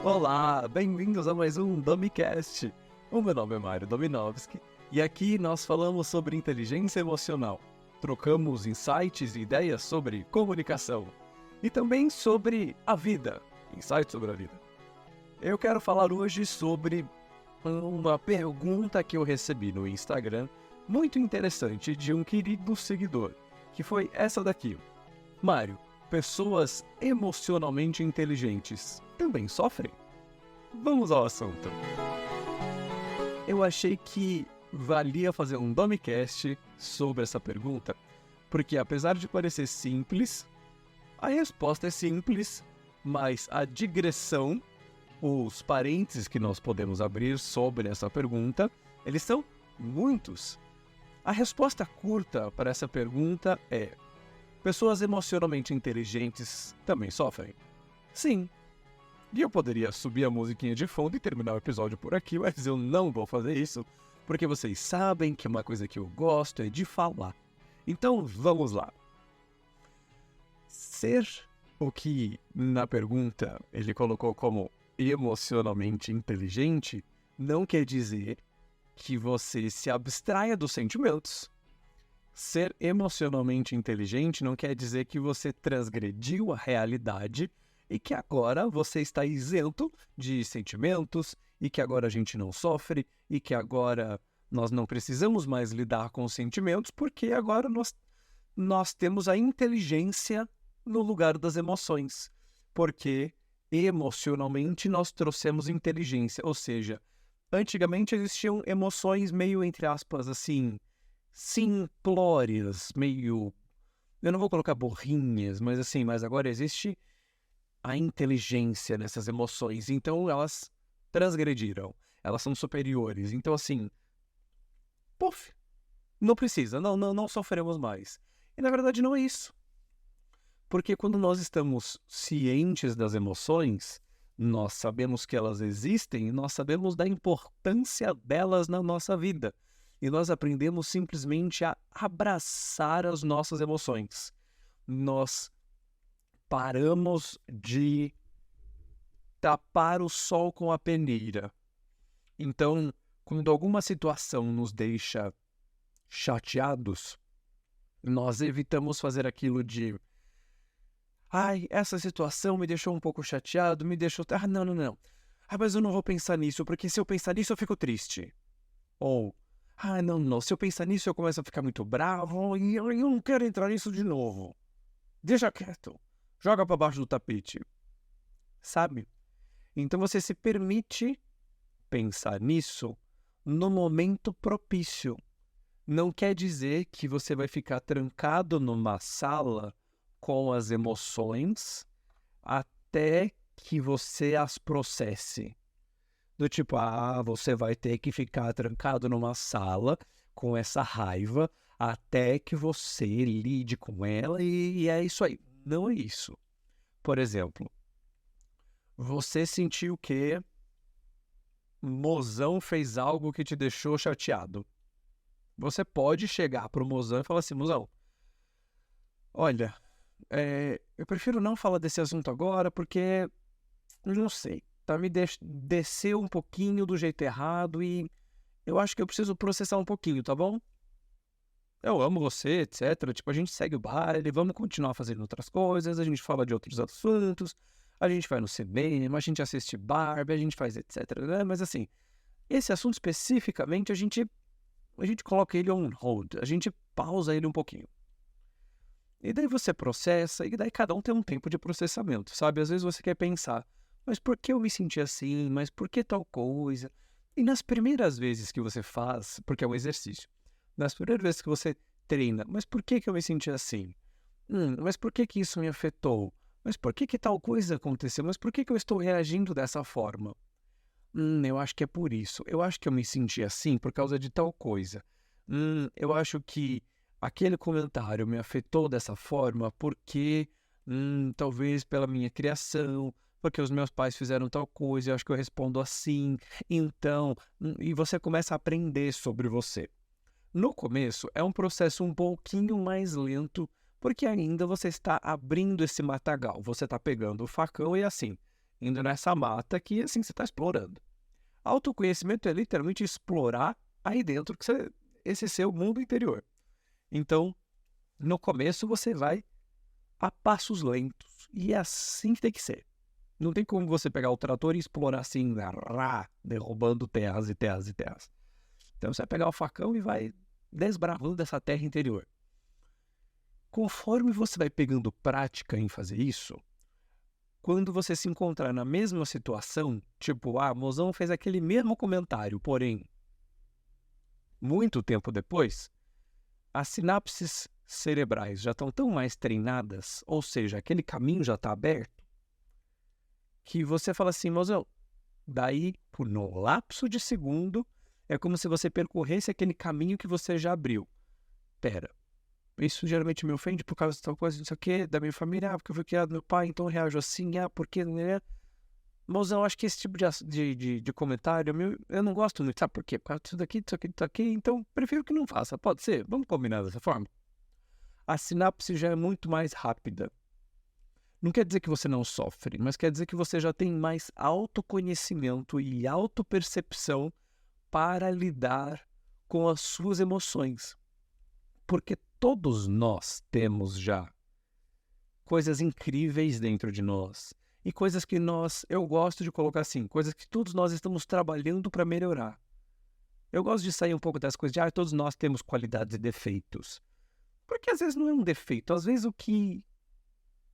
Olá, bem-vindos a mais um Domicast. O meu nome é Mário Dominovski e aqui nós falamos sobre inteligência emocional. Trocamos insights e ideias sobre comunicação e também sobre a vida, insights sobre a vida. Eu quero falar hoje sobre uma pergunta que eu recebi no Instagram, muito interessante, de um querido seguidor, que foi essa daqui. Mário, pessoas emocionalmente inteligentes também sofrem? Vamos ao assunto. Eu achei que valia fazer um Domicast sobre essa pergunta, porque apesar de parecer simples, a resposta é simples, mas a digressão, os parênteses que nós podemos abrir sobre essa pergunta, eles são muitos. A resposta curta para essa pergunta é: pessoas emocionalmente inteligentes também sofrem? Sim. E eu poderia subir a musiquinha de fundo e terminar o episódio por aqui, mas eu não vou fazer isso, porque vocês sabem que uma coisa que eu gosto é de falar. Então vamos lá. Ser o que na pergunta ele colocou como emocionalmente inteligente não quer dizer que você se abstraia dos sentimentos. Ser emocionalmente inteligente não quer dizer que você transgrediu a realidade e que agora você está isento de sentimentos e que agora a gente não sofre e que agora nós não precisamos mais lidar com os sentimentos porque agora nós temos a inteligência no lugar das emoções. Porque emocionalmente nós trouxemos inteligência, ou seja, antigamente existiam emoções meio, entre aspas, assim, simplórias, meio... Eu não vou colocar burrinhas, mas assim, mas agora existe a inteligência nessas emoções, então elas transgrediram, elas são superiores, então assim, puf, não precisa, não sofremos mais. E na verdade não é isso, porque quando nós estamos cientes das emoções, nós sabemos que elas existem e nós sabemos da importância delas na nossa vida. E nós aprendemos simplesmente a abraçar as nossas emoções. Nós paramos de tapar o sol com a peneira. Então, quando alguma situação nos deixa chateados, nós evitamos fazer aquilo de: ai, essa situação me deixou um pouco chateado, me deixou... Ah, não. Ah, mas eu não vou pensar nisso, porque se eu pensar nisso eu fico triste. Ou... ah, não, se eu pensar nisso eu começo a ficar muito bravo e eu não quero entrar nisso de novo. Deixa quieto. Joga para baixo do tapete. Sabe? Então você se permite pensar nisso no momento propício. Não quer dizer que você vai ficar trancado numa sala com as emoções até que você as processe. Do tipo, você vai ter que ficar trancado numa sala com essa raiva até que você lide com ela e é isso aí. Não é isso. Por exemplo, você sentiu que Mozão fez algo que te deixou chateado. Você pode chegar pro Mozão e falar assim: Mozão, olha, eu prefiro não falar desse assunto agora porque, não sei, tá me desceu um pouquinho do jeito errado e eu acho que eu preciso processar um pouquinho, tá bom? Eu amo você, etc. Tipo, a gente segue o baile, vamos continuar fazendo outras coisas, a gente fala de outros assuntos, a gente vai no cinema, a gente assiste Barbie, a gente faz etc. Né? Mas assim, esse assunto especificamente, a gente coloca ele on hold, a gente pausa ele um pouquinho. E daí você processa, e daí cada um tem um tempo de processamento, sabe? Às vezes você quer pensar: mas por que eu me senti assim? Mas por que tal coisa? E nas primeiras vezes que você faz, porque é um exercício, nas primeiras vezes que você treina: mas por que eu me senti assim? Mas por que isso me afetou? Mas por que tal coisa aconteceu? Mas por que eu estou reagindo dessa forma? Eu acho que é por isso. Eu acho que eu me senti assim por causa de tal coisa. Eu acho que aquele comentário me afetou dessa forma porque, talvez pela minha criação, porque os meus pais fizeram tal coisa, eu acho que eu respondo assim. Então, e você começa a aprender sobre você. No começo, é um processo um pouquinho mais lento, porque ainda você está abrindo esse matagal. Você está pegando o facão e assim, indo nessa mata que, assim, você está explorando. Autoconhecimento é literalmente explorar aí dentro esse seu mundo interior. Então, no começo você vai a passos lentos. E é assim que tem que ser. Não tem como você pegar o trator e explorar assim, derrubando terras e terras e terras. Então você vai pegar o facão e vai desbravando essa terra interior. Conforme você vai pegando prática em fazer isso, quando você se encontrar na mesma situação, tipo, mozão fez aquele mesmo comentário, porém, muito tempo depois, as sinapses cerebrais já estão tão mais treinadas, ou seja, aquele caminho já está aberto, que você fala assim, mozão, daí, no lapso de segundo, é como se você percorresse aquele caminho que você já abriu. Pera, isso geralmente me ofende por causa de tal coisa, não sei o quê, da minha família, porque eu fui criado do meu pai, então eu reajo assim, porque, né? Mozão, acho que esse tipo de comentário, eu não gosto muito, sabe por quê? Por causa disso daqui, disso aqui, disso aqui, então prefiro que não faça, pode ser? Vamos combinar dessa forma? A sinapse já é muito mais rápida. Não quer dizer que você não sofre, mas quer dizer que você já tem mais autoconhecimento e autopercepção para lidar com as suas emoções. Porque todos nós temos já coisas incríveis dentro de nós. E coisas que eu gosto de colocar assim, coisas que todos nós estamos trabalhando para melhorar. Eu gosto de sair um pouco das coisas de, todos nós temos qualidades e defeitos. Porque às vezes não é um defeito, às vezes o que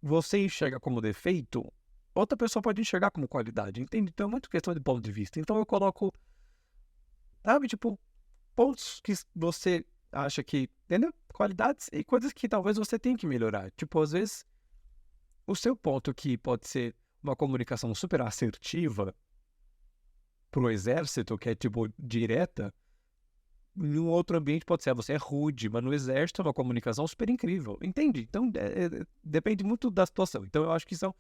você enxerga como defeito, outra pessoa pode enxergar como qualidade, entende? Então é muito questão de ponto de vista. Então eu coloco, sabe, tipo, pontos que você acha que, entendeu? Qualidades e coisas que talvez você tenha que melhorar. Tipo, às vezes, o seu ponto que pode ser uma comunicação super assertiva pro exército, que é, tipo, direta, em um outro ambiente pode ser, você é rude, mas no exército é uma comunicação super incrível, entende? Então, depende muito da situação. Então, eu acho que são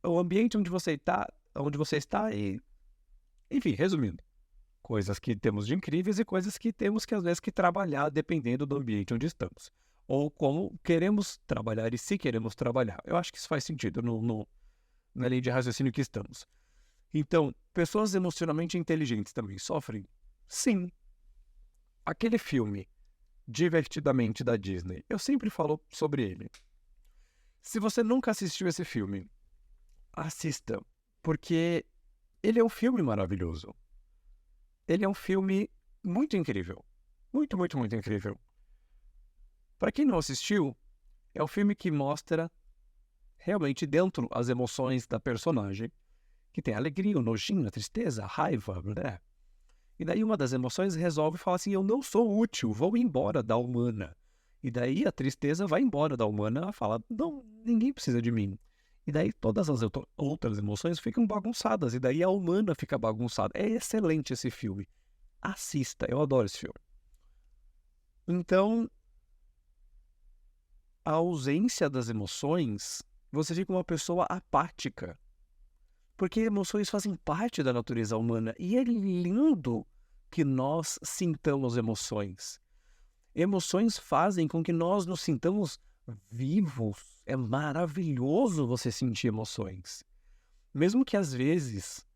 o ambiente onde você está e, enfim, resumindo, coisas que temos de incríveis e coisas que temos que, às vezes, que trabalhar dependendo do ambiente onde estamos. Ou como queremos trabalhar e se queremos trabalhar. Eu acho que isso faz sentido na linha de raciocínio que estamos. Então, pessoas emocionalmente inteligentes também sofrem? Sim. Aquele filme, Divertidamente, da Disney, eu sempre falo sobre ele. Se você nunca assistiu esse filme, assista, porque ele é um filme maravilhoso. Ele é um filme muito incrível. Muito, muito, muito incrível. Para quem não assistiu, é um filme que mostra realmente dentro as emoções da personagem, que tem a alegria, o nojinho, a tristeza, a raiva, né? E daí uma das emoções resolve falar assim, eu não sou útil, vou embora da humana. E daí a tristeza vai embora da humana, ela fala, não, ninguém precisa de mim. E daí todas as outras emoções ficam bagunçadas, e daí a humana fica bagunçada. É excelente esse filme. Assista, eu adoro esse filme. Então, a ausência das emoções, você fica uma pessoa apática. Porque emoções fazem parte da natureza humana. E é lindo que nós sintamos emoções. Emoções fazem com que nós nos sintamos vivos. É maravilhoso você sentir emoções. Mesmo que às vezes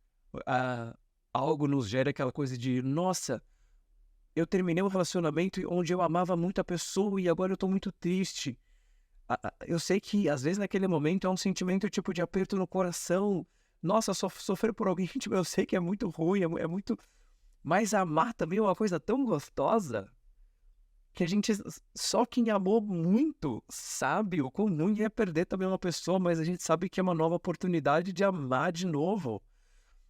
algo nos gere aquela coisa de, nossa, eu terminei um relacionamento onde eu amava muito a pessoa e agora eu estou muito triste. Eu sei que às vezes naquele momento é um sentimento tipo de aperto no coração. Nossa, sofrer por alguém, tipo, eu sei que é muito ruim, é muito... Mas amar também é uma coisa tão gostosa que a gente... Só quem amou muito sabe o quão ruim é perder também uma pessoa, mas a gente sabe que é uma nova oportunidade de amar de novo.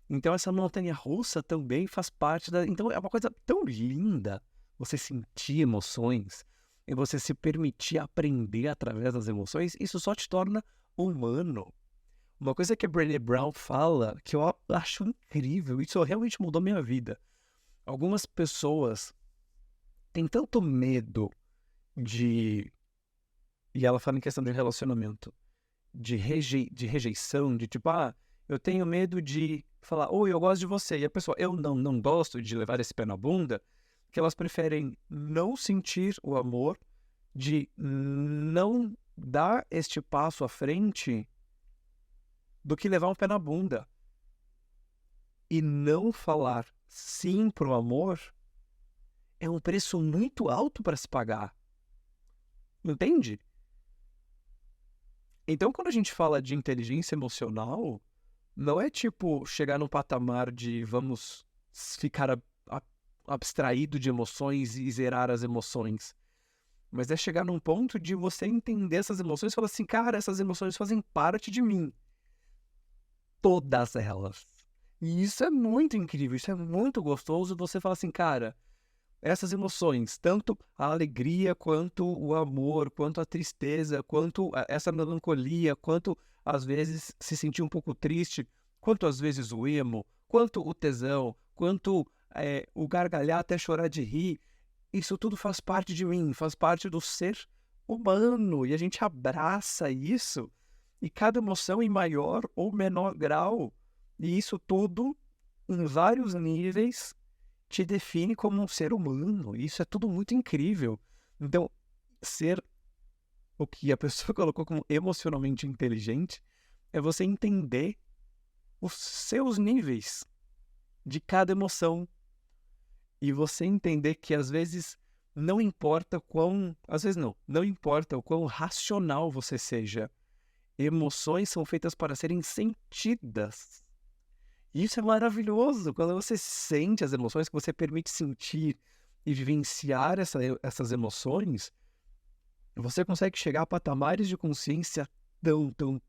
Então essa montanha-russa também faz parte da... Então é uma coisa tão linda você sentir emoções e você se permitir aprender através das emoções. Isso só te torna humano. Uma coisa que a Brené Brown fala, que eu acho incrível, isso realmente mudou minha vida. Algumas pessoas têm tanto medo de... E ela fala em questão de relacionamento, de rejeição, de tipo, eu tenho medo de falar, oi, eu gosto de você. E a pessoa, eu não gosto de levar esse pé na bunda, que elas preferem não sentir o amor, de não dar este passo à frente do que levar um pé na bunda. E não falar sim pro amor é um preço muito alto para se pagar. Entende? Então, quando a gente fala de inteligência emocional, não é tipo chegar no patamar de vamos ficar abstraído de emoções e zerar as emoções. Mas é chegar num ponto de você entender essas emoções e falar assim, cara, essas emoções fazem parte de mim. Todas elas. E isso é muito incrível, isso é muito gostoso. Você fala assim, cara, essas emoções, tanto a alegria, quanto o amor, quanto a tristeza, quanto essa melancolia, quanto às vezes se sentir um pouco triste, quanto às vezes o emo, quanto o tesão, quanto o gargalhar até chorar de rir, isso tudo faz parte de mim, faz parte do ser humano, e a gente abraça isso, e cada emoção em maior ou menor grau, e isso tudo em vários níveis te define como um ser humano. Isso é tudo muito incrível. Então, ser o que a pessoa colocou como emocionalmente inteligente é você entender os seus níveis de cada emoção. E você entender que às vezes não importa às vezes não importa o quão racional você seja. Emoções são feitas para serem sentidas. E isso é maravilhoso, quando você sente as emoções, que você permite sentir e vivenciar essas emoções, você consegue chegar a patamares de consciência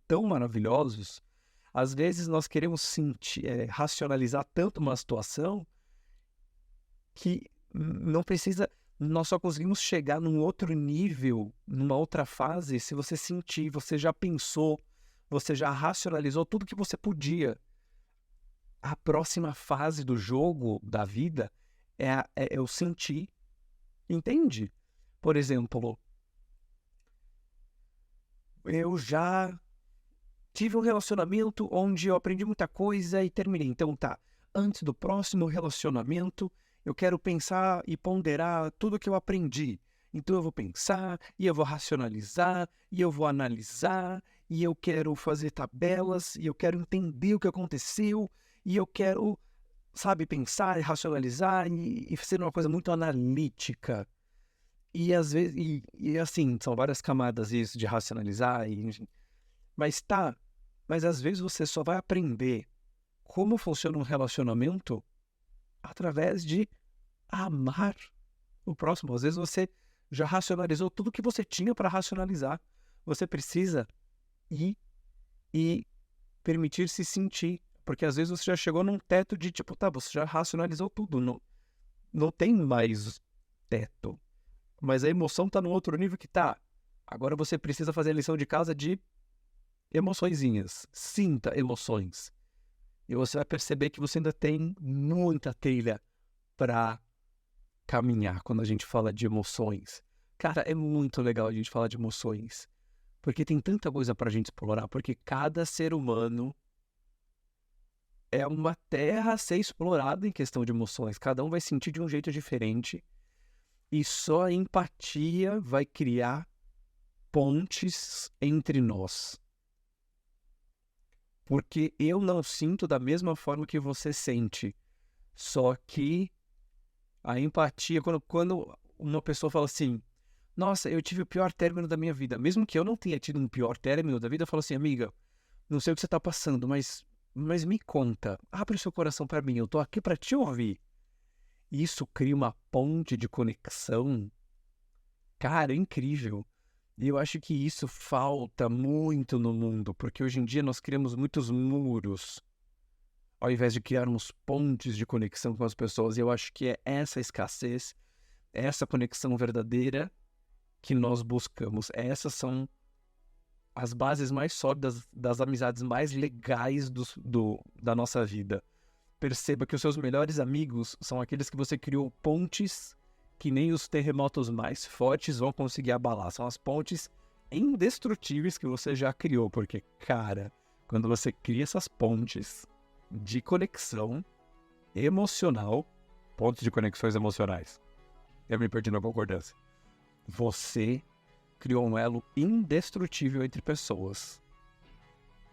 tão maravilhosos. Às vezes nós queremos racionalizar tanto uma situação que não precisa, nós só conseguimos chegar num outro nível, numa outra fase, se você sentir, você já pensou, você já racionalizou tudo que você podia. A próxima fase do jogo, da vida, é o sentir. Entende? Por exemplo, eu já tive um relacionamento onde eu aprendi muita coisa e terminei. Então tá, antes do próximo relacionamento, eu quero pensar e ponderar tudo que eu aprendi. Então eu vou pensar, e eu vou racionalizar, e eu vou analisar, e eu quero fazer tabelas, e eu quero entender o que aconteceu, e eu quero, sabe, pensar e racionalizar e ser uma coisa muito analítica. E às vezes, assim, são várias camadas isso de racionalizar, mas às vezes você só vai aprender como funciona um relacionamento através de amar o próximo. Às vezes você já racionalizou tudo que você tinha para racionalizar. Você precisa ir e permitir-se sentir. Porque às vezes você já chegou num teto de tipo, tá, você já racionalizou tudo. Não tem mais teto. Mas a emoção tá num outro nível que tá. Agora você precisa fazer a lição de casa de emoçõezinhas. Sinta emoções. E você vai perceber que você ainda tem muita trilha para caminhar quando a gente fala de emoções. Cara, é muito legal a gente falar de emoções. Porque tem tanta coisa pra gente explorar. Porque cada ser humano é uma terra a ser explorada em questão de emoções. Cada um vai sentir de um jeito diferente. E só a empatia vai criar pontes entre nós. Porque eu não sinto da mesma forma que você sente. Só que a empatia, quando uma pessoa fala assim, nossa, eu tive o pior término da minha vida. Mesmo que eu não tenha tido um pior término da vida, eu falo assim, amiga, não sei o que você está passando, mas me conta. Abre o seu coração para mim, eu tô aqui para te ouvir. Isso cria uma ponte de conexão, cara, incrível. E eu acho que isso falta muito no mundo, porque hoje em dia nós criamos muitos muros, ao invés de criarmos pontes de conexão com as pessoas. E eu acho que é essa escassez, essa conexão verdadeira que nós buscamos. Essas são as bases mais sólidas das amizades mais legais da nossa vida. Perceba que os seus melhores amigos são aqueles que você criou pontes que nem os terremotos mais fortes vão conseguir abalar. São as pontes indestrutíveis que você já criou. Porque, cara, quando você cria essas pontes de conexão emocional, pontos de conexões emocionais, eu me perdi na concordância, você criou um elo indestrutível entre pessoas.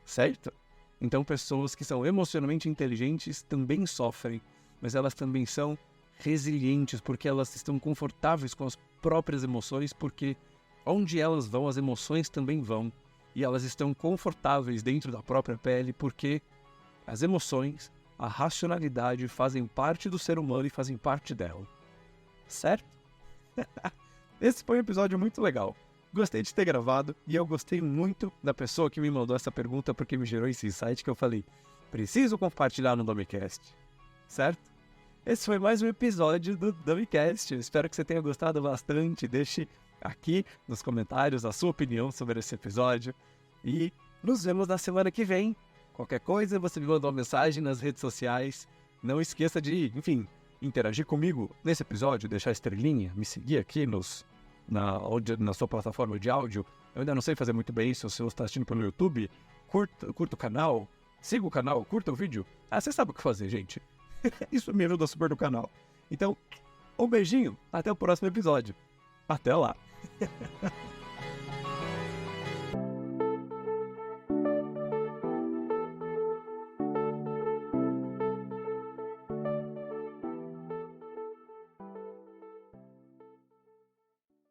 Certo? Então, pessoas que são emocionalmente inteligentes também sofrem, mas elas também são resilientes, porque elas estão confortáveis com as próprias emoções, porque onde elas vão, as emoções também vão. E elas estão confortáveis dentro da própria pele, porque as emoções, a racionalidade fazem parte do ser humano e fazem parte dela. Certo? Esse foi um episódio muito legal. Gostei de ter gravado e eu gostei muito da pessoa que me mandou essa pergunta, porque me gerou esse insight que eu falei, preciso compartilhar no Dummycast. Certo? Esse foi mais um episódio do Dummycast. Eu espero que você tenha gostado bastante. Deixe aqui nos comentários a sua opinião sobre esse episódio. E nos vemos na semana que vem. Qualquer coisa, você me manda uma mensagem nas redes sociais. Não esqueça de, enfim, interagir comigo nesse episódio, deixar estrelinha, me seguir aqui na sua plataforma de áudio. Eu ainda não sei fazer muito bem isso. Se você está assistindo pelo YouTube, curta o canal, siga o canal, curta o vídeo. Você sabe o que fazer, gente. Isso me ajuda super no canal. Então, um beijinho, até o próximo episódio. Até lá!